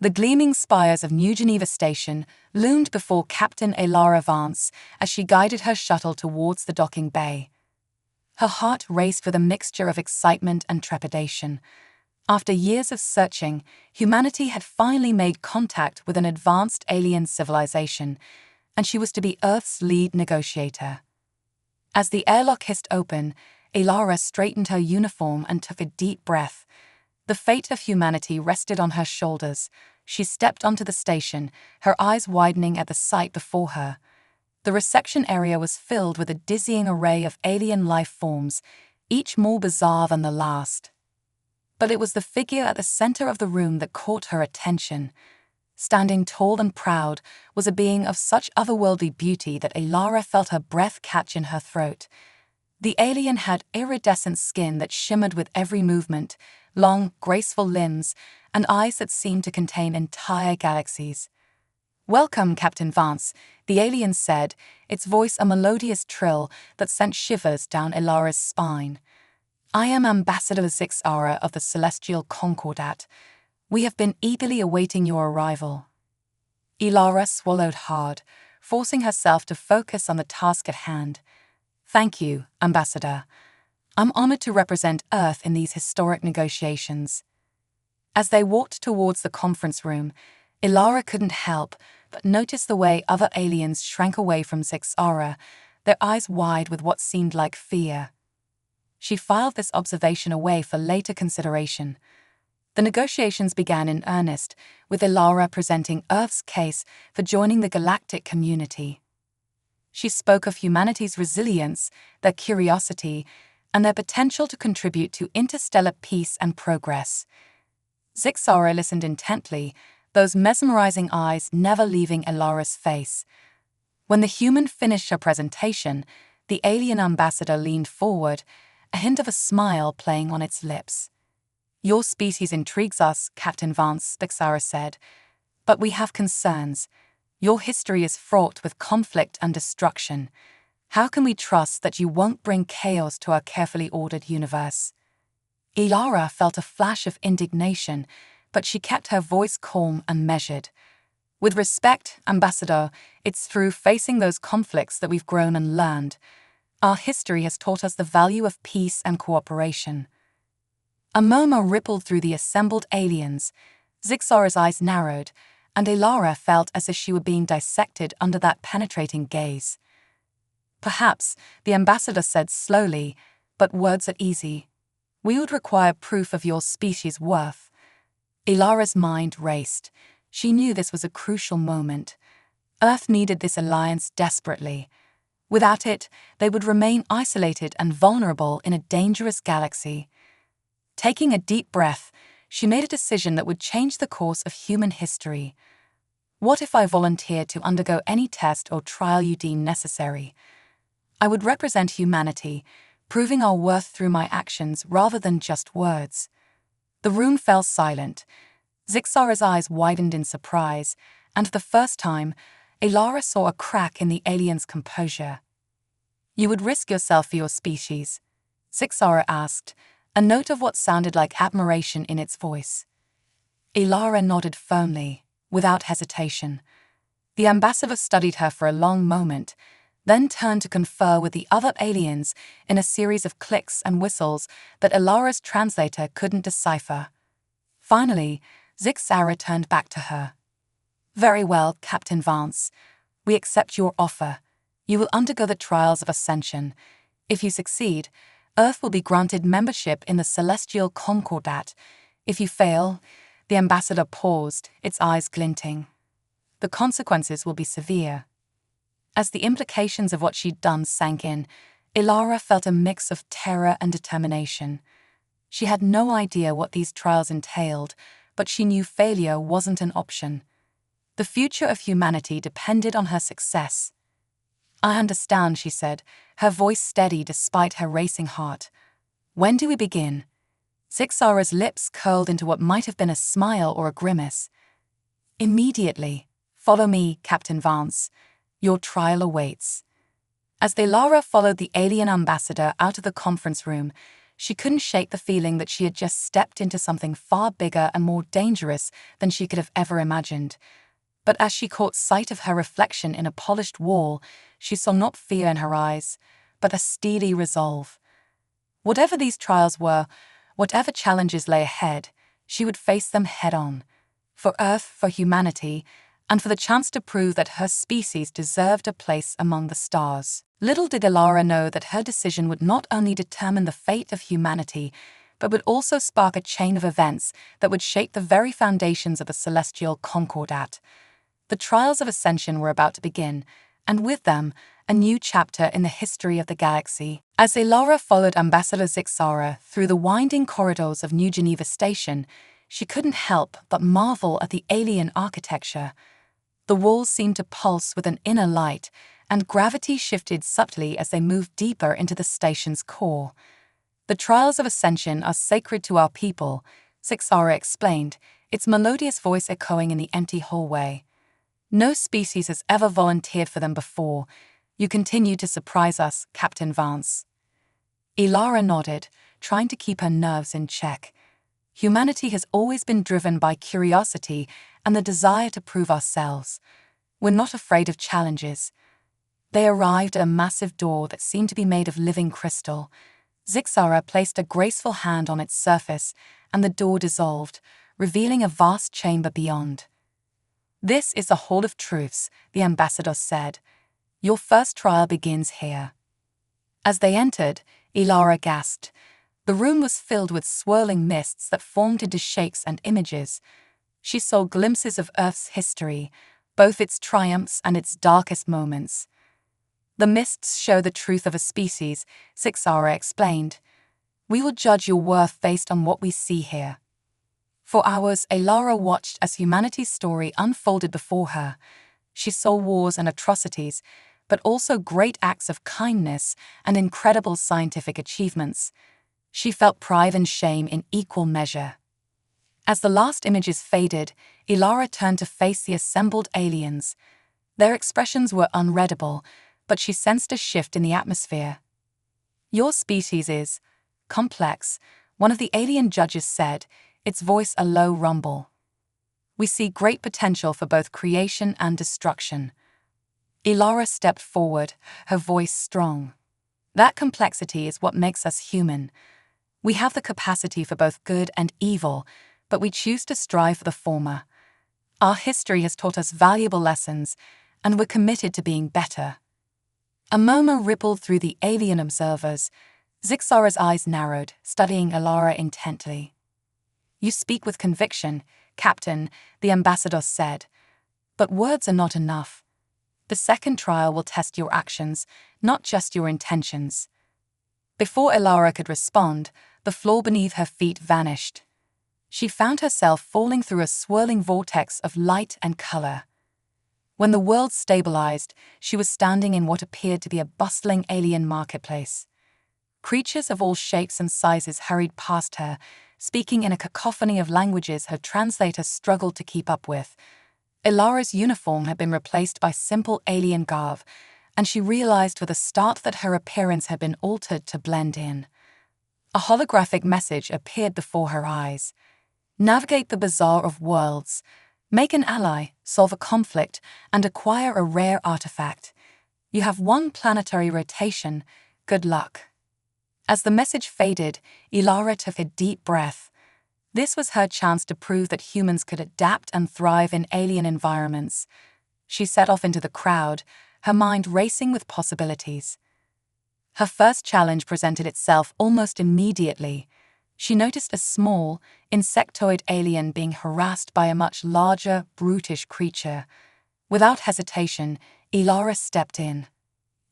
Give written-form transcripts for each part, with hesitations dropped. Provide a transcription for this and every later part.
The gleaming spires of New Geneva Station loomed before Captain Elara Vance as she guided her shuttle towards the docking bay. Her heart raced with a mixture of excitement and trepidation. After years of searching, humanity had finally made contact with an advanced alien civilization, and she was to be Earth's lead negotiator. As the airlock hissed open, Elara straightened her uniform and took a deep breath. The fate of humanity rested on her shoulders. She stepped onto the station, her eyes widening at the sight before her. The reception area was filled with a dizzying array of alien life forms, each more bizarre than the last. But it was the figure at the center of the room that caught her attention. Standing tall and proud was a being of such otherworldly beauty that Elara felt her breath catch in her throat. The alien had iridescent skin that shimmered with every movement, long, graceful limbs, and eyes that seemed to contain entire galaxies. "Welcome, Captain Vance," the alien said, its voice a melodious trill that sent shivers down Elara's spine. "I am Ambassador Zixara of the Celestial Concordat. We have been eagerly awaiting your arrival." Elara swallowed hard, forcing herself to focus on the task at hand. "Thank you, Ambassador. I'm honored to represent Earth in these historic negotiations." As they walked towards the conference room, Elara couldn't help but notice the way other aliens shrank away from Zixara, their eyes wide with what seemed like fear. She filed this observation away for later consideration. The negotiations began in earnest, with Elara presenting Earth's case for joining the galactic community. She spoke of humanity's resilience, their curiosity, and their potential to contribute to interstellar peace and progress. Zixara listened intently, those mesmerizing eyes never leaving Elara's face. When the human finished her presentation, the alien ambassador leaned forward, a hint of a smile playing on its lips. "Your species intrigues us," Captain Vance, Zixara said, "but we have concerns. Your history is fraught with conflict and destruction. How can we trust that you won't bring chaos to our carefully ordered universe?" Elara felt a flash of indignation, but she kept her voice calm and measured. "With respect, Ambassador, it's through facing those conflicts that we've grown and learned. Our history has taught us the value of peace and cooperation." A murmur rippled through the assembled aliens. Zixara's eyes narrowed, and Elara felt as if she were being dissected under that penetrating gaze. "Perhaps," the ambassador said slowly, but words at ease, "we would require proof of your species' worth." Elara's mind raced. She knew this was a crucial moment. Earth needed this alliance desperately. Without it, they would remain isolated and vulnerable in a dangerous galaxy. Taking a deep breath, she made a decision that would change the course of human history. "What if I volunteered to undergo any test or trial you deem necessary? I would represent humanity, proving our worth through my actions rather than just words." The room fell silent. Zixara's eyes widened in surprise, and for the first time, Elara saw a crack in the alien's composure. "You would risk yourself for your species?" Zixara asked, a note of what sounded like admiration in its voice. Elara nodded firmly, without hesitation. The ambassador studied her for a long moment, then turned to confer with the other aliens in a series of clicks and whistles that Elara's translator couldn't decipher. Finally, Zixara turned back to her. "Very well, Captain Vance. We accept your offer. You will undergo the trials of ascension. If you succeed, Earth will be granted membership in the Celestial Concordat. If you fail," the ambassador paused, its eyes glinting, "the consequences will be severe." As the implications of what she'd done sank in, Elara felt a mix of terror and determination. She had no idea what these trials entailed, but she knew failure wasn't an option. The future of humanity depended on her success. "I understand," she said, her voice steady despite her racing heart. "When do we begin?" Zixara's lips curled into what might have been a smile or a grimace. "Immediately. Follow me, Captain Vance. Your trial awaits." As Elara followed the alien ambassador out of the conference room, She couldn't shake the feeling that she had just stepped into something far bigger and more dangerous than she could have ever imagined. But as she caught sight of her reflection in a polished wall, she saw not fear in her eyes, but a steady resolve. Whatever these trials were, whatever challenges lay ahead, she would face them head-on. For Earth, for humanity, and for the chance to prove that her species deserved a place among the stars. Little did Elara know that her decision would not only determine the fate of humanity, but would also spark a chain of events that would shape the very foundations of the celestial concordat. The trials of ascension were about to begin, and with them, a new chapter in the history of the galaxy. As Elara followed Ambassador Zixara through the winding corridors of New Geneva Station, she couldn't help but marvel at the alien architecture. The walls seemed to pulse with an inner light, and gravity shifted subtly as they moved deeper into the station's core. The trials of ascension are sacred to our people, Zixara explained, its melodious voice echoing in the empty hallway. No species has ever volunteered for them before. You continue to surprise us, Captain Vance. Elara nodded, trying to keep her nerves in check. Humanity has always been driven by curiosity and the desire to prove ourselves. We're not afraid of challenges. They arrived at a massive door that seemed to be made of living crystal. Zixara placed a graceful hand on its surface, and the door dissolved, revealing a vast chamber beyond. "This is the Hall of Truths," the ambassador said. "Your first trial begins here." As they entered, Elara gasped. The room was filled with swirling mists that formed into shapes and images. She saw glimpses of Earth's history, both its triumphs and its darkest moments. "The mists show the truth of a species," Zixara explained. "We will judge your worth based on what we see here." For hours, Elara watched as humanity's story unfolded before her. She saw wars and atrocities, but also great acts of kindness and incredible scientific achievements. She felt pride and shame in equal measure. As the last images faded, Elara turned to face the assembled aliens. Their expressions were unreadable, but she sensed a shift in the atmosphere. "Your species is complex," one of the alien judges said, its voice a low rumble. "We see great potential for both creation and destruction." Elara stepped forward, her voice strong. "That complexity is what makes us human. We have the capacity for both good and evil, but we choose to strive for the former. Our history has taught us valuable lessons, and we're committed to being better." A murmur rippled through the alien observers. Zixara's eyes narrowed, studying Elara intently. "You speak with conviction, Captain," the ambassador said. "But words are not enough. The second trial will test your actions, not just your intentions." Before Elara could respond, the floor beneath her feet vanished. She found herself falling through a swirling vortex of light and color. When the world stabilized, she was standing in what appeared to be a bustling alien marketplace. Creatures of all shapes and sizes hurried past her, speaking in a cacophony of languages her translator struggled to keep up with. Elara's uniform had been replaced by simple alien garb, and she realized with a start that her appearance had been altered to blend in. A holographic message appeared before her eyes. "Navigate the bazaar of worlds. Make an ally, solve a conflict, and acquire a rare artifact. You have one planetary rotation. Good luck." As the message faded, Elara took a deep breath. This was her chance to prove that humans could adapt and thrive in alien environments. She set off into the crowd, her mind racing with possibilities. Her first challenge presented itself almost immediately. She noticed a small, insectoid alien being harassed by a much larger, brutish creature. Without hesitation, Elara stepped in.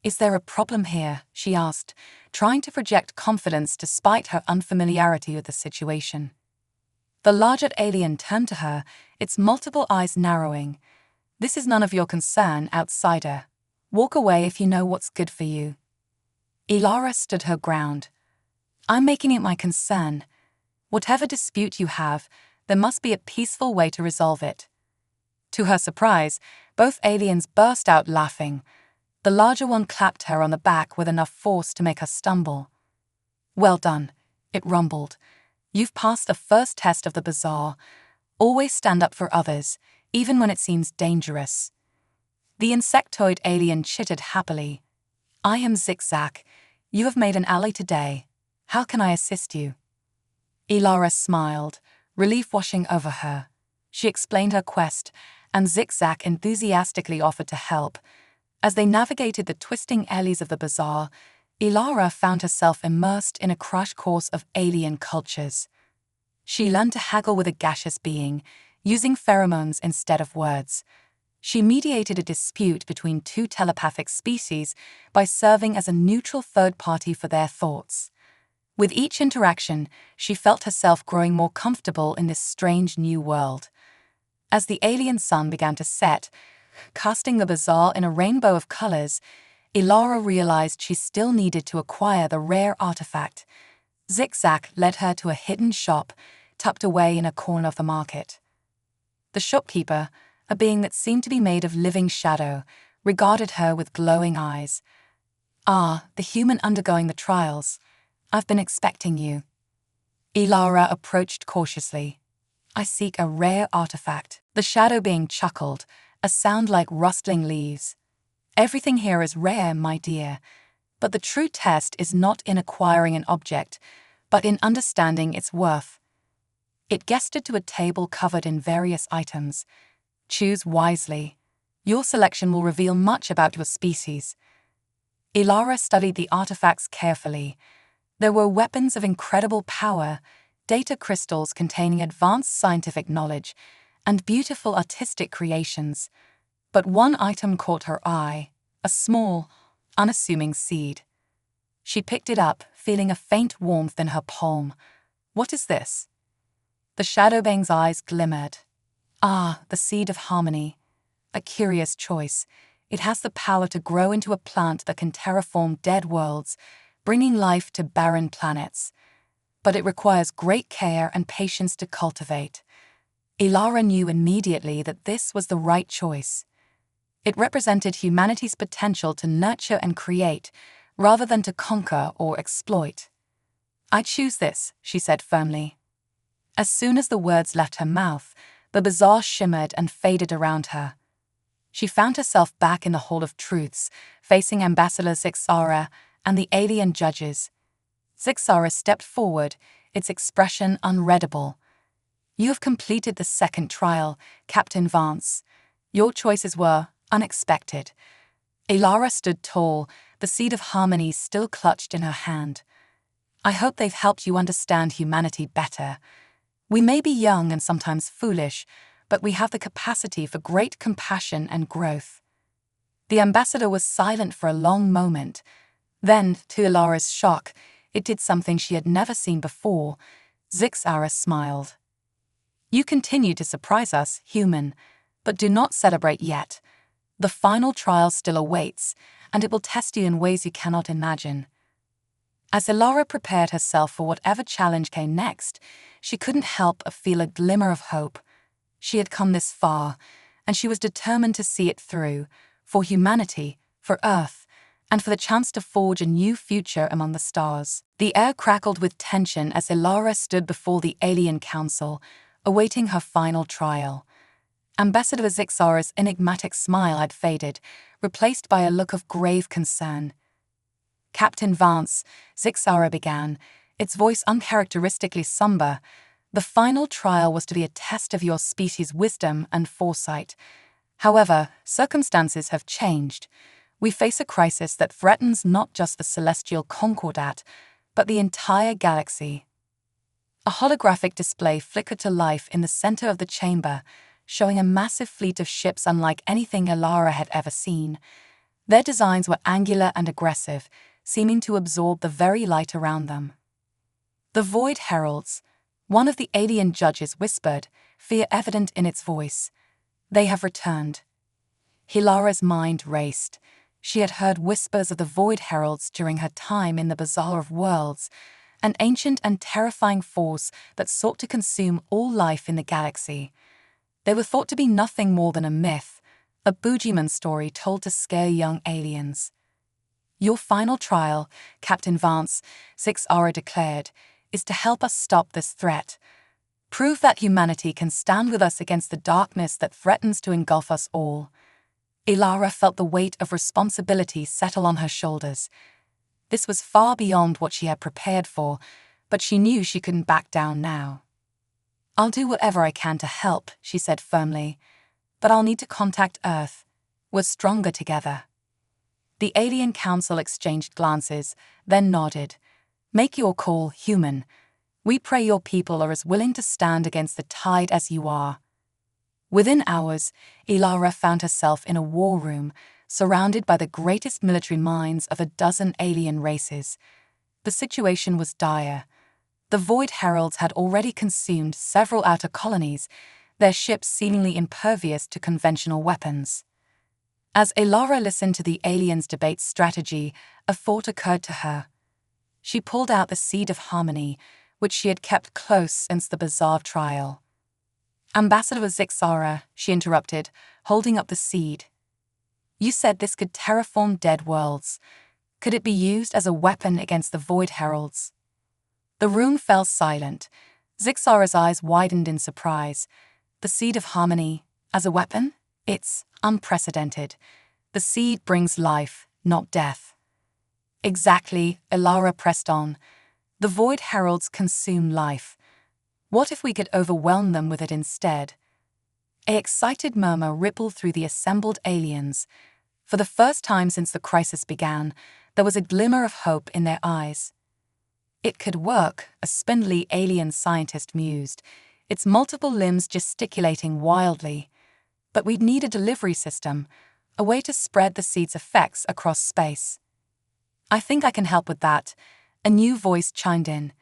"Is there a problem here?" she asked, trying to project confidence despite her unfamiliarity with the situation. The larger alien turned to her, its multiple eyes narrowing. "This is none of your concern, outsider. Walk away if you know what's good for you." Elara stood her ground. "I'm making it my concern. Whatever dispute you have, there must be a peaceful way to resolve it." To her surprise, both aliens burst out laughing. The larger one clapped her on the back with enough force to make her stumble. "Well done. it rumbled. "You've passed the first test of the bazaar. Always stand up for others, even when it seems dangerous." The insectoid alien chittered happily. "I am Zigzag. You have made an ally today. How can I assist you?" Ilara smiled, relief washing over her. She explained her quest, and Zigzag enthusiastically offered to help. As they navigated the twisting alleys of the bazaar, Ilara found herself immersed in a crash course of alien cultures. She learned to haggle with a gaseous being, using pheromones instead of words. She mediated a dispute between two telepathic species by serving as a neutral third party for their thoughts. With each interaction, she felt herself growing more comfortable in this strange new world. As the alien sun began to set, casting the bazaar in a rainbow of colors, Ilara realized she still needed to acquire the rare artifact. Zigzag led her to a hidden shop tucked away in a corner of the market. The shopkeeper, a being that seemed to be made of living shadow, regarded her with glowing eyes. "Ah, the human undergoing the trials. I've been expecting you." Ilara approached cautiously. "I seek a rare artifact." The shadow being chuckled, a sound like rustling leaves. "Everything here is rare, my dear, but the true test is not in acquiring an object, but in understanding its worth." It gestured to a table covered in various items. "Choose wisely. Your selection will reveal much about your species." Ilara studied the artifacts carefully. There were weapons of incredible power, data crystals containing advanced scientific knowledge, and beautiful artistic creations. But one item caught her eye, a small, unassuming seed. She picked it up, feeling a faint warmth in her palm. "What is this?" The Shadowbang's eyes glimmered. "Ah, the seed of harmony. A curious choice. It has the power to grow into a plant that can terraform dead worlds, bringing life to barren planets. But it requires great care and patience to cultivate." Ilara knew immediately that this was the right choice. It represented humanity's potential to nurture and create, rather than to conquer or exploit. "I choose this," she said firmly. As soon as the words left her mouth, the bazaar shimmered and faded around her. She found herself back in the Hall of Truths, facing Ambassador Zixara and the alien judges. Zixara stepped forward, its expression unreadable. "You have completed the second trial, Captain Vance. Your choices were unexpected." Ilara stood tall, the seed of harmony still clutched in her hand. "I hope they've helped you understand humanity better. We may be young and sometimes foolish, but we have the capacity for great compassion and growth." The ambassador was silent for a long moment. Then, to Ilara's shock, it did something she had never seen before. Zixara smiled. "You continue to surprise us, human, but do not celebrate yet. The final trial still awaits, and it will test you in ways you cannot imagine." As Ilara prepared herself for whatever challenge came next, she couldn't help but feel a glimmer of hope. She had come this far, and she was determined to see it through, for humanity, for Earth, and for the chance to forge a new future among the stars. The air crackled with tension as Ilara stood before the Alien Council, awaiting her final trial. Ambassador Zixara's enigmatic smile had faded, replaced by a look of grave concern. "Captain Vance," Zixara began, its voice uncharacteristically somber, "the final trial was to be a test of your species' wisdom and foresight. However, circumstances have changed. We face a crisis that threatens not just the celestial concordat, but the entire galaxy." A holographic display flickered to life in the center of the chamber, showing a massive fleet of ships unlike anything Ilara had ever seen. Their designs were angular and aggressive, seeming to absorb the very light around them. "The Void Heralds," one of the alien judges whispered, fear evident in its voice. "They have returned." Ilara's mind raced. She had heard whispers of the Void Heralds during her time in the Bazaar of Worlds, an ancient and terrifying force that sought to consume all life in the galaxy. They were thought to be nothing more than a myth, a boogeyman story told to scare young aliens. "Your final trial, Captain Vance," Zixara declared, is to help us stop this threat. Prove that humanity can stand with us against the darkness that threatens to engulf us all. Ilara felt the weight of responsibility settle on her shoulders. This was far beyond what she had prepared for, but she knew she couldn't back down now. "I'll do whatever I can to help," she said firmly, "but I'll need to contact Earth. We're stronger together." The alien council exchanged glances, then nodded. "Make your call, human. We pray your people are as willing to stand against the tide as you are." Within hours, Ilara found herself in a war room, surrounded by the greatest military minds of a dozen alien races. The situation was dire. The Void Heralds had already consumed several outer colonies, their ships seemingly impervious to conventional weapons. As Ilara listened to the aliens debate strategy, a thought occurred to her. She pulled out the seed of harmony, which she had kept close since the bizarre trial. "Ambassador Zixara," she interrupted, holding up the seed. "You said this could terraform dead worlds. Could it be used as a weapon against the Void Heralds?" The room fell silent. Zixara's eyes widened in surprise. "The seed of harmony, as a weapon? It's unprecedented. The seed brings life, not death." "Exactly," Ilara pressed on. "The Void Heralds consume life. What if we could overwhelm them with it instead?" An excited murmur rippled through the assembled aliens. For the first time since the crisis began, there was a glimmer of hope in their eyes. "It could work," a spindly alien scientist mused, its multiple limbs gesticulating wildly. "But we'd need a delivery system, a way to spread the seed's effects across space." "I think I can help with that," a new voice chimed in.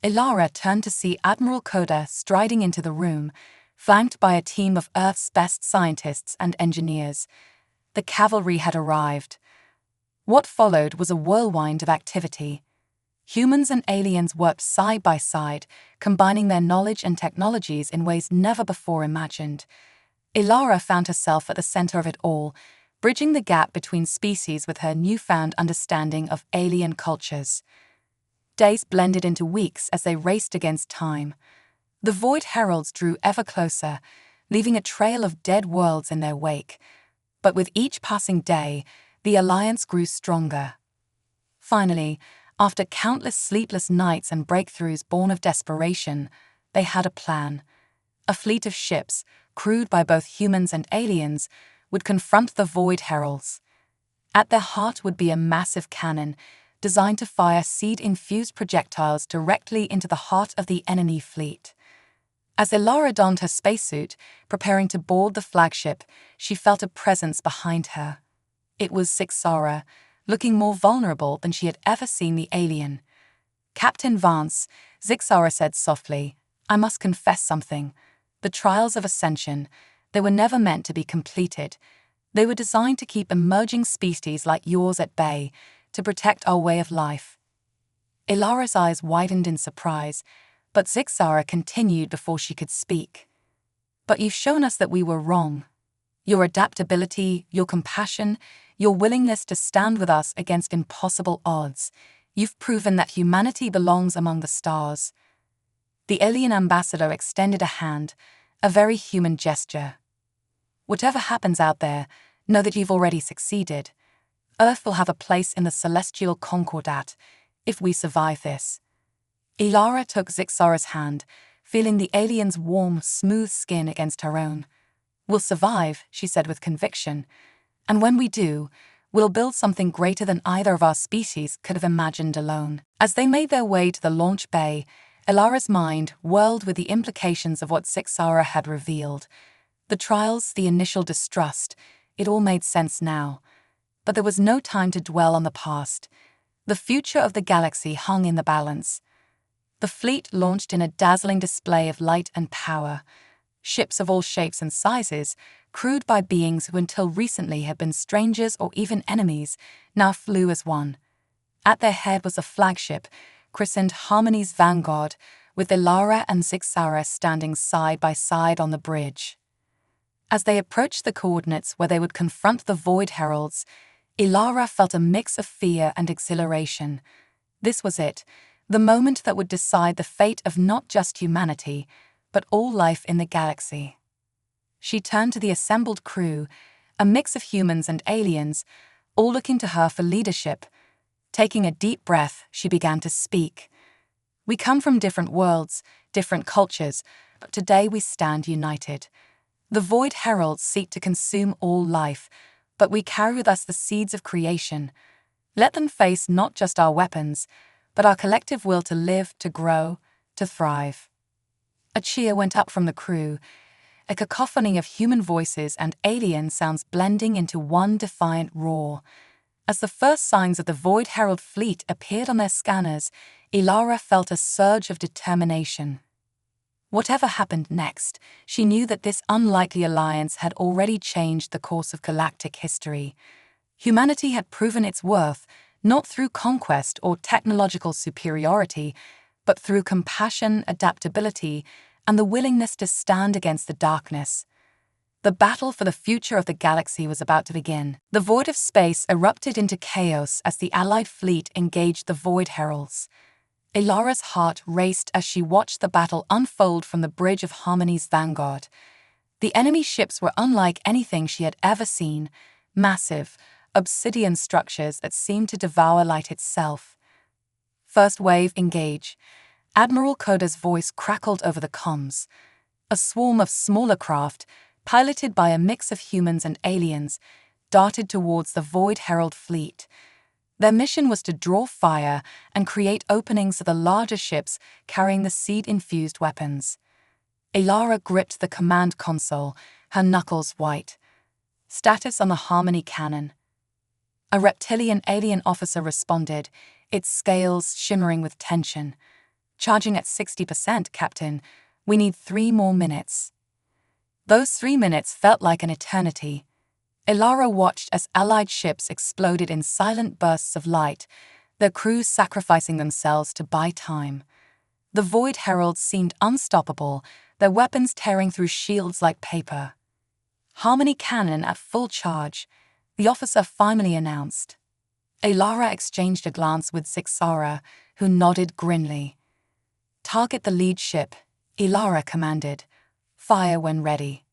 Ilara turned to see Admiral Koda striding into the room, flanked by a team of Earth's best scientists and engineers. The cavalry had arrived. What followed was a whirlwind of activity. Humans and aliens worked side by side, combining their knowledge and technologies in ways never before imagined. Ilara found herself at the center of it all, bridging the gap between species with her newfound understanding of alien cultures. Days blended into weeks as they raced against time. The Void Heralds drew ever closer, leaving a trail of dead worlds in their wake. But with each passing day, the alliance grew stronger. Finally, after countless sleepless nights and breakthroughs born of desperation, they had a plan. A fleet of ships, crewed by both humans and aliens, would confront the Void Heralds. At their heart would be a massive cannon, designed to fire seed-infused projectiles directly into the heart of the enemy fleet. As Ilara donned her spacesuit, preparing to board the flagship, she felt a presence behind her. It was Zixara, looking more vulnerable than she had ever seen the alien. "Captain Vance," Zixara said softly, "I must confess something. The trials of ascension, they were never meant to be completed. They were designed to keep emerging species like yours at bay, to protect our way of life." Ilara's eyes widened in surprise, but Zixara continued before she could speak. "But you've shown us that we were wrong. Your adaptability, your compassion, your willingness to stand with us against impossible odds. You've proven that humanity belongs among the stars." The alien ambassador extended a hand, a very human gesture. "Whatever happens out there, know that you've already succeeded. Earth will have a place in the celestial concordat, if we survive this." Ilara took Zixara's hand, feeling the alien's warm, smooth skin against her own. "We'll survive," she said with conviction. "And when we do, we'll build something greater than either of our species could have imagined alone." As they made their way to the launch bay, Ilara's mind whirled with the implications of what Zixara had revealed. The trials, the initial distrust, it all made sense now. But there was no time to dwell on the past. The future of the galaxy hung in the balance. The fleet launched in a dazzling display of light and power. Ships of all shapes and sizes, crewed by beings who until recently had been strangers or even enemies, now flew as one. At their head was a flagship, christened Harmony's Vanguard, with Ilara and Zixara standing side by side on the bridge. As they approached the coordinates where they would confront the Void Heralds, Ilara felt a mix of fear and exhilaration. This was it, the moment that would decide the fate of not just humanity, but all life in the galaxy. She turned to the assembled crew, a mix of humans and aliens, all looking to her for leadership. Taking a deep breath, she began to speak. "We come from different worlds, different cultures, but today we stand united. The Void Heralds seek to consume all life, but we carry with us the seeds of creation. Let them face not just our weapons, but our collective will to live, to grow, to thrive." A cheer went up from the crew, a cacophony of human voices and alien sounds blending into one defiant roar. As the first signs of the Void Herald fleet appeared on their scanners, Ilara felt a surge of determination. Whatever happened next, she knew that this unlikely alliance had already changed the course of galactic history. Humanity had proven its worth, not through conquest or technological superiority, but through compassion, adaptability, and the willingness to stand against the darkness. The battle for the future of the galaxy was about to begin. The void of space erupted into chaos as the Allied fleet engaged the Void Heralds. Ilara's heart raced as she watched the battle unfold from the bridge of Harmony's vanguard. The enemy ships were unlike anything she had ever seen, massive, obsidian structures that seemed to devour light itself. "First wave, engage." Admiral Koda's voice crackled over the comms. A swarm of smaller craft, piloted by a mix of humans and aliens, darted towards the Void Herald fleet. Their mission was to draw fire and create openings for the larger ships carrying the seed-infused weapons. Ilara gripped the command console, her knuckles white. Status on the Harmony cannon. A reptilian alien officer responded, its scales shimmering with tension. "Charging at 60%, Captain. We need 3 more minutes." Those 3 minutes felt like an eternity. Ilara watched as Allied ships exploded in silent bursts of light, their crews sacrificing themselves to buy time. The Void Heralds seemed unstoppable, their weapons tearing through shields like paper. "Harmony cannon at full charge," the officer finally announced. Ilara exchanged a glance with Zixara, who nodded grimly. "Target the lead ship," Ilara commanded. "Fire when ready."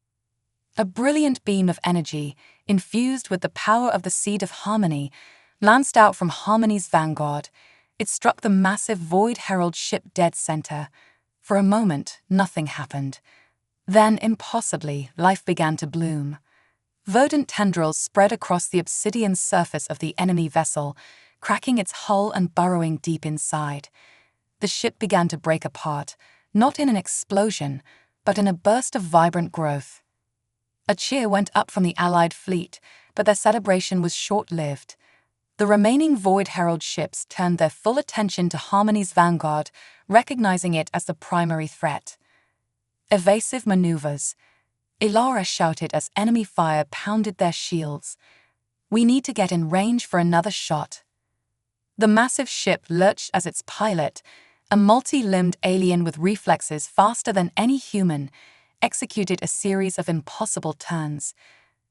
A brilliant beam of energy, infused with the power of the Seed of Harmony, lanced out from Harmony's vanguard. It struck the massive Void Herald ship dead center. For a moment, nothing happened. Then, impossibly, life began to bloom. Verdant tendrils spread across the obsidian surface of the enemy vessel, cracking its hull and burrowing deep inside. The ship began to break apart, not in an explosion, but in a burst of vibrant growth. A cheer went up from the Allied fleet, but their celebration was short-lived. The remaining Void Herald ships turned their full attention to Harmony's vanguard, recognizing it as the primary threat. "Evasive maneuvers," Ilara shouted as enemy fire pounded their shields. "We need to get in range for another shot." The massive ship lurched as its pilot, a multi-limbed alien with reflexes faster than any human, executed a series of impossible turns.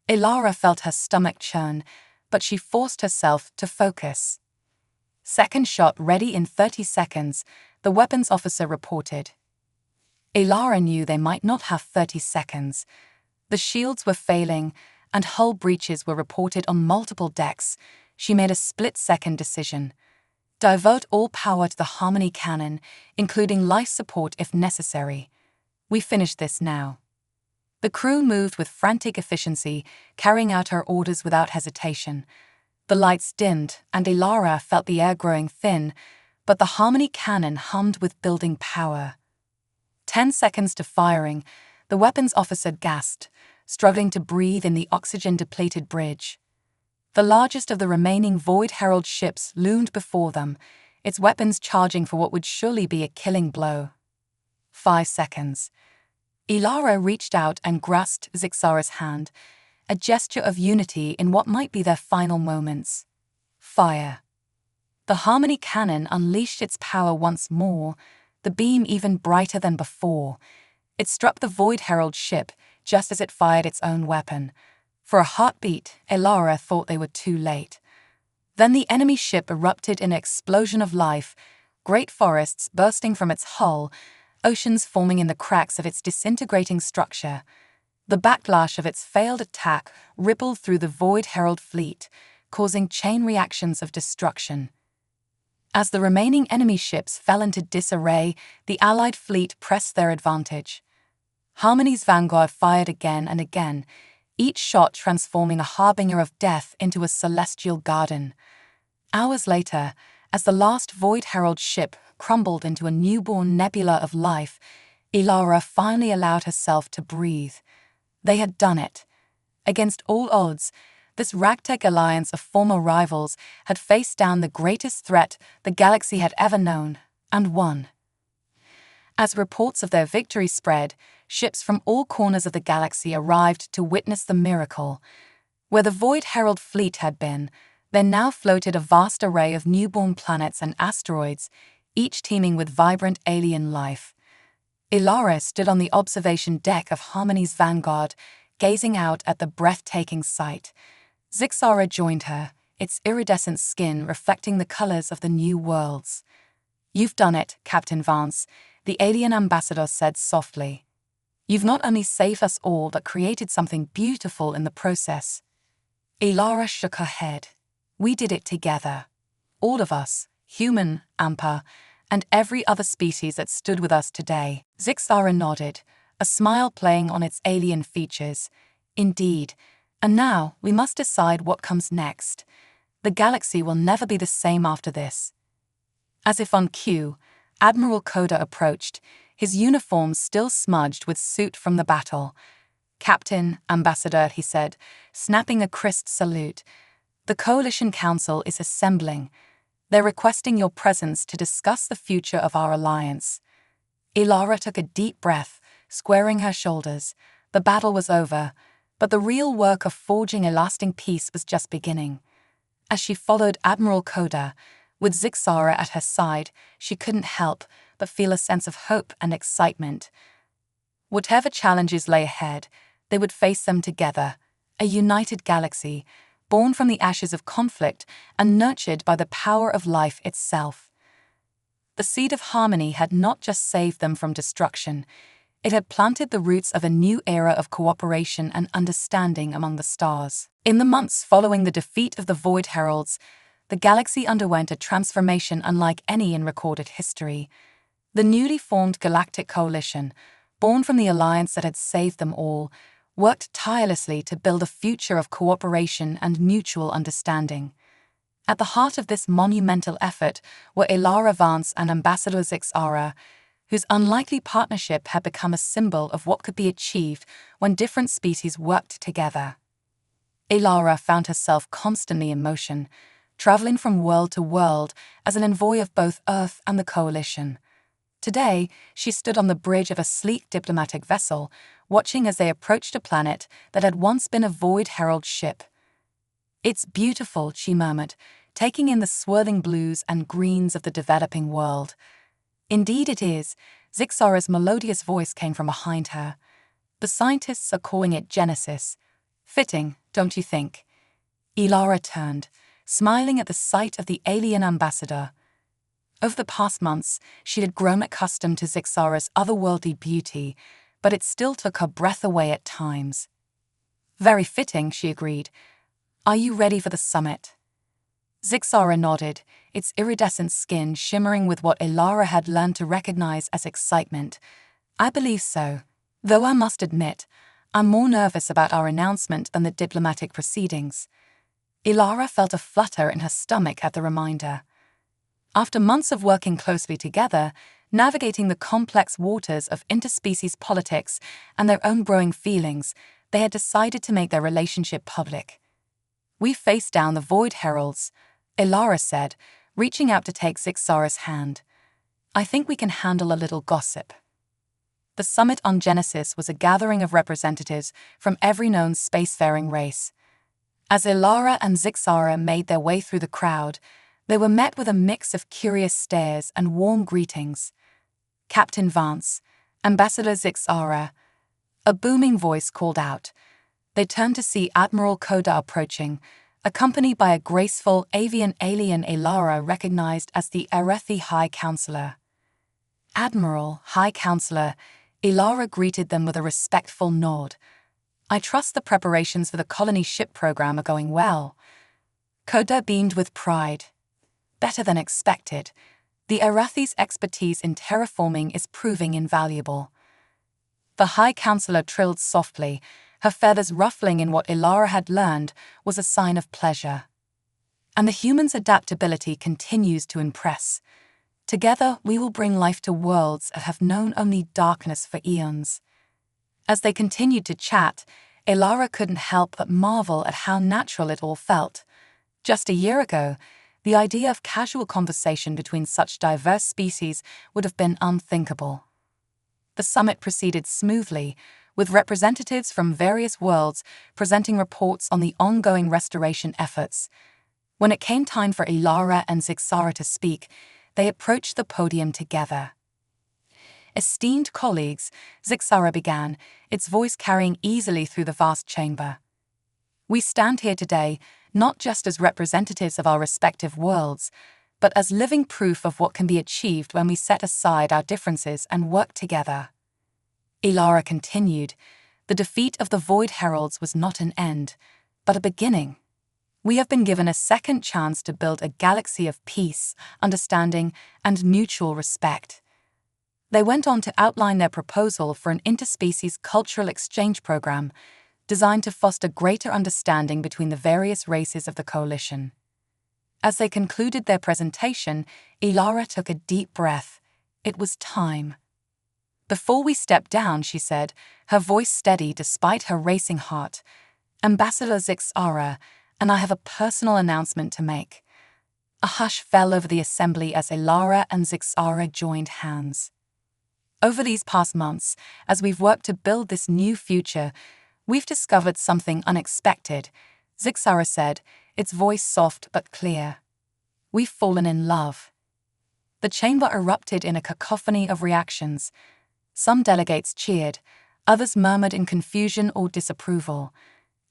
Ilara felt her stomach churn, but she forced herself to focus. "Second shot ready in 30 seconds, the weapons officer reported. Ilara knew they might not have 30 seconds. The shields were failing, and hull breaches were reported on multiple decks. She made a split-second decision. Divert all power to the Harmony cannon, including life support if necessary. We finish this now. The crew moved with frantic efficiency, carrying out her orders without hesitation. The lights dimmed, and Ilara felt the air growing thin, but the Harmony cannon hummed with building power. 10 seconds to firing, the weapons officer gasped, struggling to breathe in the oxygen-depleted bridge. The largest of the remaining Void Herald ships loomed before them, its weapons charging for what would surely be a killing blow. 5 seconds. Ilara reached out and grasped Zixara's hand, a gesture of unity in what might be their final moments. Fire. The Harmony cannon unleashed its power once more, the beam even brighter than before. It struck the Void Herald ship just as it fired its own weapon. For a heartbeat, Ilara thought they were too late. Then the enemy ship erupted in an explosion of life, great forests bursting from its hull, oceans forming in the cracks of its disintegrating structure. The backlash of its failed attack rippled through the Void Herald fleet, causing chain reactions of destruction. As the remaining enemy ships fell into disarray, the Allied fleet pressed their advantage. Harmony's vanguard fired again and again, each shot transforming a harbinger of death into a celestial garden. Hours later, as the last Void Herald ship crumbled into a newborn nebula of life, Elara finally allowed herself to breathe. They had done it. Against all odds, this ragtag alliance of former rivals had faced down the greatest threat the galaxy had ever known, and won. As reports of their victory spread, ships from all corners of the galaxy arrived to witness the miracle. Where the Void Herald fleet had been, there now floated a vast array of newborn planets and asteroids, each teeming with vibrant alien life. Elara stood on the observation deck of Harmony's vanguard, gazing out at the breathtaking sight. Zixara joined her, its iridescent skin reflecting the colors of the new worlds. "You've done it, Captain Vance," the alien ambassador said softly. "You've not only saved us all but created something beautiful in the process." Elara shook her head. "We did it together. All of us, human, Ampa, and every other species that stood with us today." Zixara nodded, a smile playing on its alien features. "Indeed. And now we must decide what comes next. The galaxy will never be the same after this." As if on cue, Admiral Koda approached, his uniform still smudged with soot from the battle. "Captain, Ambassador," he said, snapping a crisp salute. "The Coalition Council is assembling. They're requesting your presence to discuss the future of our alliance." Elara took a deep breath, squaring her shoulders. The battle was over, but the real work of forging a lasting peace was just beginning. As she followed Admiral Koda, with Zixara at her side, she couldn't help but feel a sense of hope and excitement. Whatever challenges lay ahead, they would face them together, a united galaxy, born from the ashes of conflict and nurtured by the power of life itself. The seed of harmony had not just saved them from destruction, it had planted the roots of a new era of cooperation and understanding among the stars. In the months following the defeat of the Void Heralds, the galaxy underwent a transformation unlike any in recorded history. The newly formed Galactic Coalition, born from the alliance that had saved them all, worked tirelessly to build a future of cooperation and mutual understanding. At the heart of this monumental effort were Elara Vance and Ambassador Zixara, whose unlikely partnership had become a symbol of what could be achieved when different species worked together. Elara found herself constantly in motion, traveling from world to world as an envoy of both Earth and the Coalition. Today, she stood on the bridge of a sleek diplomatic vessel, watching as they approached a planet that had once been a Void Herald ship. "It's beautiful," she murmured, taking in the swirling blues and greens of the developing world. "Indeed it is," Zixara's melodious voice came from behind her. "The scientists are calling it Genesis. Fitting, don't you think?" Elara turned, smiling at the sight of the alien ambassador. Over the past months, she had grown accustomed to Zixara's otherworldly beauty, but it still took her breath away at times. "Very fitting," she agreed. "Are you ready for the summit?" Zixara nodded, its iridescent skin shimmering with what Elara had learned to recognize as excitement. "I believe so, though I must admit, I'm more nervous about our announcement than the diplomatic proceedings." Elara felt a flutter in her stomach at the reminder. After months of working closely together, navigating the complex waters of interspecies politics and their own growing feelings, they had decided to make their relationship public. "We faced down the Void Heralds," Elara said, reaching out to take Zixara's hand. "I think we can handle a little gossip." The summit on Genesis was a gathering of representatives from every known spacefaring race. As Elara and Zixara made their way through the crowd, they were met with a mix of curious stares and warm greetings. "Captain Vance, Ambassador Zixara," a booming voice called out. They turned to see Admiral Koda approaching, accompanied by a graceful avian alien Elara recognized as the Arethi High Counselor. "Admiral, High Counselor," Elara greeted them with a respectful nod. "I trust the preparations for the colony ship program are going well." Koda beamed with pride. "Better than expected. The Arathi's expertise in terraforming is proving invaluable." The High Counselor trilled softly, her feathers ruffling in what Elara had learned was a sign of pleasure. "And the humans' adaptability continues to impress. Together we will bring life to worlds that have known only darkness for eons." As they continued to chat, Elara couldn't help but marvel at how natural it all felt. Just a year ago, the idea of casual conversation between such diverse species would have been unthinkable. The summit proceeded smoothly, with representatives from various worlds presenting reports on the ongoing restoration efforts. When it came time for Elara and Zixara to speak, they approached the podium together. "Esteemed colleagues," Zixara began, its voice carrying easily through the vast chamber. "We stand here today not just as representatives of our respective worlds, but as living proof of what can be achieved when we set aside our differences and work together." Elara continued, "The defeat of the Void Heralds was not an end, but a beginning. We have been given a second chance to build a galaxy of peace, understanding, and mutual respect." They went on to outline their proposal for an interspecies cultural exchange program designed to foster greater understanding between the various races of the coalition. As they concluded their presentation, Elara took a deep breath. It was time. "Before we step down," she said, her voice steady despite her racing heart, "Ambassador Zixara, and I have a personal announcement to make." A hush fell over the assembly as Elara and Zixara joined hands. "Over these past months, as we've worked to build this new future, we've discovered something unexpected," Zixara said, its voice soft but clear. "We've fallen in love." The chamber erupted in a cacophony of reactions. Some delegates cheered, others murmured in confusion or disapproval.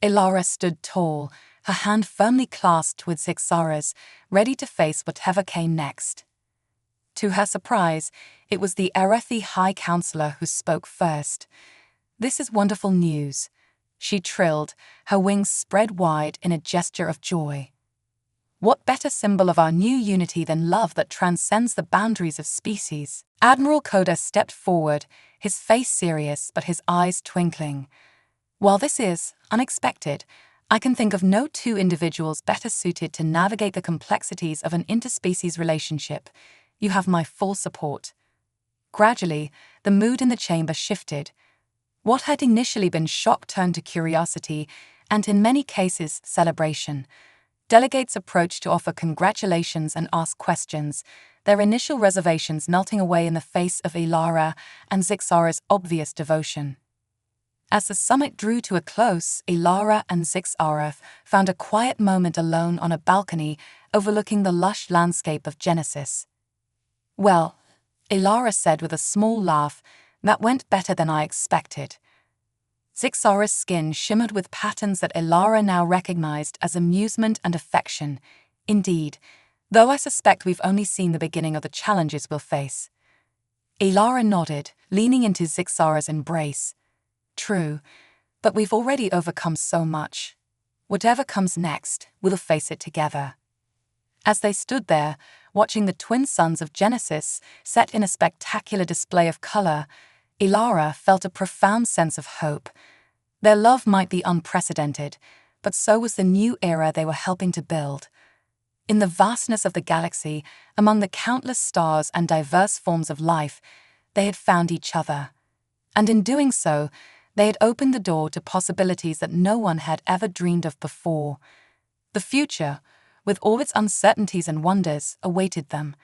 Elara stood tall, her hand firmly clasped with Zixara's, ready to face whatever came next. To her surprise, it was the Arethi High Counselor who spoke first. "This is wonderful news," she trilled, her wings spread wide in a gesture of joy. "What better symbol of our new unity than love that transcends the boundaries of species?" Admiral Koda stepped forward, his face serious but his eyes twinkling. "While this is unexpected, I can think of no two individuals better suited to navigate the complexities of an interspecies relationship. You have my full support." Gradually, the mood in the chamber shifted. What had initially been shock turned to curiosity, and in many cases, celebration. Delegates approached to offer congratulations and ask questions, their initial reservations melting away in the face of Elara and Zixara's obvious devotion. As the summit drew to a close, Elara and Zixara found a quiet moment alone on a balcony overlooking the lush landscape of Genesis. "Well," Elara said with a small laugh, "that went better than I expected." Zixara's skin shimmered with patterns that Elara now recognized as amusement and affection. "Indeed, though I suspect we've only seen the beginning of the challenges we'll face." Elara nodded, leaning into Zixara's embrace. "True, but we've already overcome so much. Whatever comes next, we'll face it together." As they stood there, watching the twin suns of Genesis set in a spectacular display of color, Elara felt a profound sense of hope. Their love might be unprecedented, but so was the new era they were helping to build. In the vastness of the galaxy, among the countless stars and diverse forms of life, they had found each other. And in doing so, they had opened the door to possibilities that no one had ever dreamed of before. The future, with all its uncertainties and wonders, awaited them.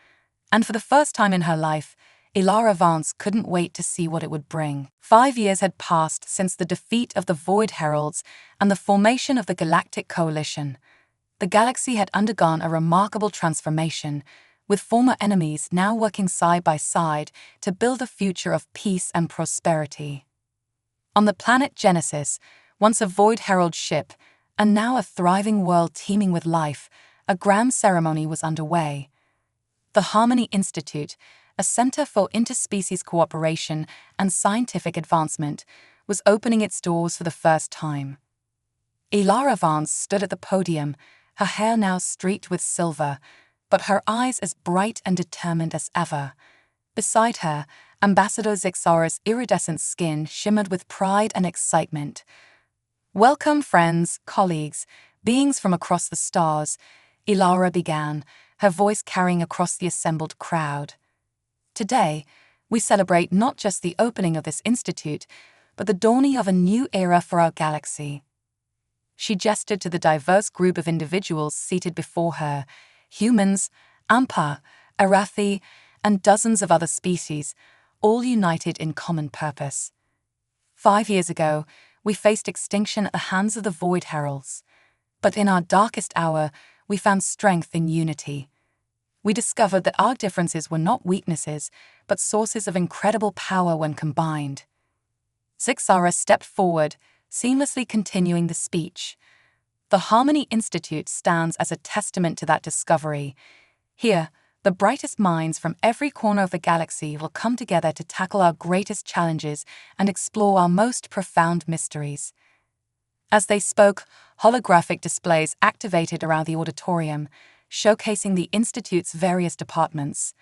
And for the first time in her life, Elara Vance couldn't wait to see what it would bring. 5 years had passed since the defeat of the Void Heralds and the formation of the Galactic Coalition. The galaxy had undergone a remarkable transformation, with former enemies now working side by side to build a future of peace and prosperity. On the planet Genesis, once a Void Herald ship, and now a thriving world teeming with life, a grand ceremony was underway. The Harmony Institute, a center for interspecies cooperation and scientific advancement, was opening its doors for the first time. Elara Vance stood at the podium, her hair now streaked with silver, but her eyes as bright and determined as ever. Beside her, Ambassador Zixara's iridescent skin shimmered with pride and excitement. "Welcome, friends, colleagues, beings from across the stars," Elara began, her voice carrying across the assembled crowd. "Today, we celebrate not just the opening of this institute, but the dawning of a new era for our galaxy." She gestured to the diverse group of individuals seated before her: humans, Ampa, Arathi, and dozens of other species, all united in common purpose. 5 years ago, we faced extinction at the hands of the Void Heralds. But in our darkest hour, we found strength in unity. We discovered that our differences were not weaknesses, but sources of incredible power when combined. Zixara stepped forward, seamlessly continuing the speech. "The Harmony Institute stands as a testament to that discovery. Here, the brightest minds from every corner of the galaxy will come together to tackle our greatest challenges and explore our most profound mysteries." As they spoke, holographic displays activated around the auditorium, showcasing the Institute's various departments.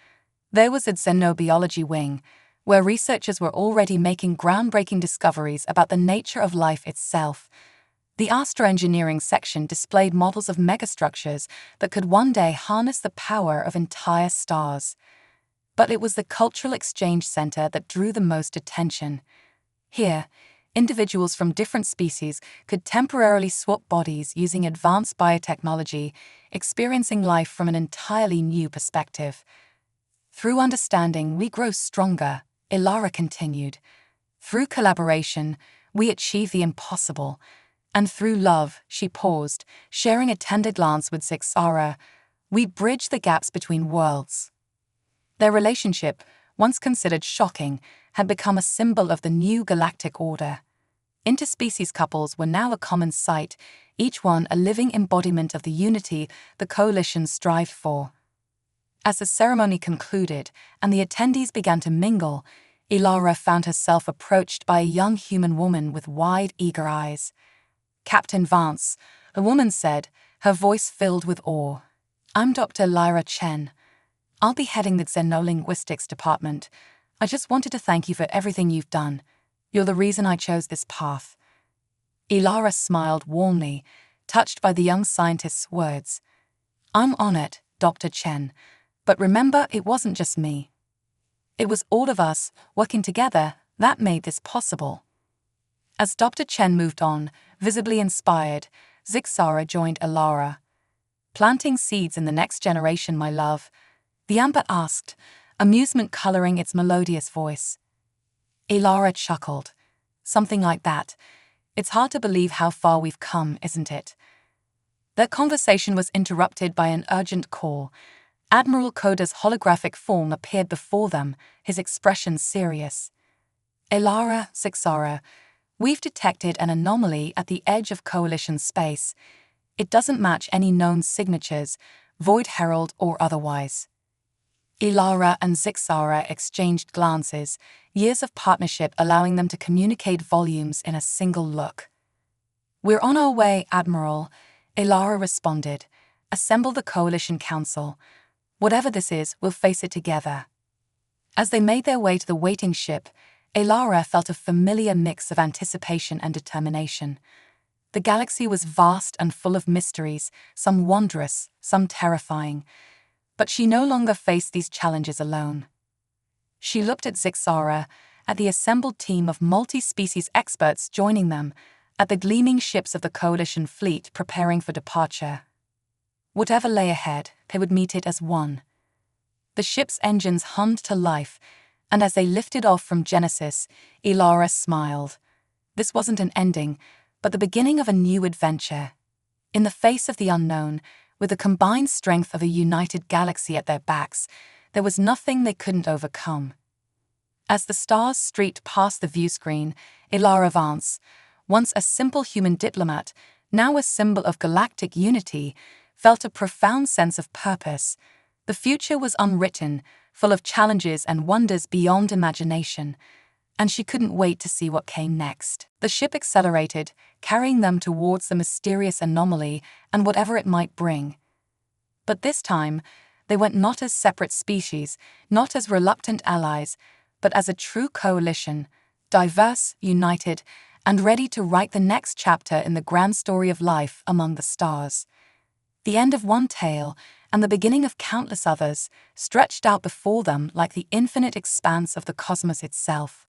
There was a xenobiology wing, where researchers were already making groundbreaking discoveries about the nature of life itself. The astroengineering section displayed models of megastructures that could one day harness the power of entire stars. But it was the Cultural Exchange Center that drew the most attention. Here, individuals from different species could temporarily swap bodies using advanced biotechnology, experiencing life from an entirely new perspective. "Through understanding, we grow stronger," Elara continued. "Through collaboration, we achieve the impossible. And through love," she paused, sharing a tender glance with Zixara, "we bridge the gaps between worlds." Their relationship, once considered shocking, had become a symbol of the new galactic order. Interspecies couples were now a common sight, each one a living embodiment of the unity the coalition strived for. As the ceremony concluded and the attendees began to mingle, Elara found herself approached by a young human woman with wide, eager eyes. "Captain Vance," the woman said, her voice filled with awe. "I'm Dr. Lyra Chen. I'll be heading the Xenolinguistics department. I just wanted to thank you for everything you've done. You're the reason I chose this path." Elara smiled warmly, touched by the young scientist's words. "I'm honored, Dr. Chen, but remember, it wasn't just me. It was all of us, working together, that made this possible." As Dr. Chen moved on, visibly inspired, Zixara joined Elara. "Planting seeds in the next generation, my love," the Amber asked, amusement coloring its melodious voice. Elara chuckled. "Something like that. It's hard to believe how far we've come, isn't it?" Their conversation was interrupted by an urgent call. Admiral Koda's holographic form appeared before them, his expression serious. "Elara, Zixara, we've detected an anomaly at the edge of Coalition space. It doesn't match any known signatures, Void Herald or otherwise." Elara and Zixara exchanged glances, years of partnership allowing them to communicate volumes in a single look. "We're on our way, Admiral," Elara responded. "Assemble the Coalition Council. Whatever this is, we'll face it together." As they made their way to the waiting ship, Elara felt a familiar mix of anticipation and determination. The galaxy was vast and full of mysteries, some wondrous, some terrifying. But she no longer faced these challenges alone. She looked at Zixara, at the assembled team of multi-species experts joining them, at the gleaming ships of the Coalition fleet preparing for departure. Whatever lay ahead, they would meet it as one. The ship's engines hummed to life, and as they lifted off from Genesis, Elara smiled. This wasn't an ending, but the beginning of a new adventure. In the face of the unknown, with the combined strength of a united galaxy at their backs, there was nothing they couldn't overcome. As the stars streaked past the viewscreen, Elara Vance, once a simple human diplomat, now a symbol of galactic unity, felt a profound sense of purpose. The future was unwritten, full of challenges and wonders beyond imagination, and she couldn't wait to see what came next. The ship accelerated, carrying them towards the mysterious anomaly and whatever it might bring. But this time, they went not as separate species, not as reluctant allies, but as a true coalition, diverse, united, and ready to write the next chapter in the grand story of life among the stars. The end of one tale and the beginning of countless others stretched out before them like the infinite expanse of the cosmos itself.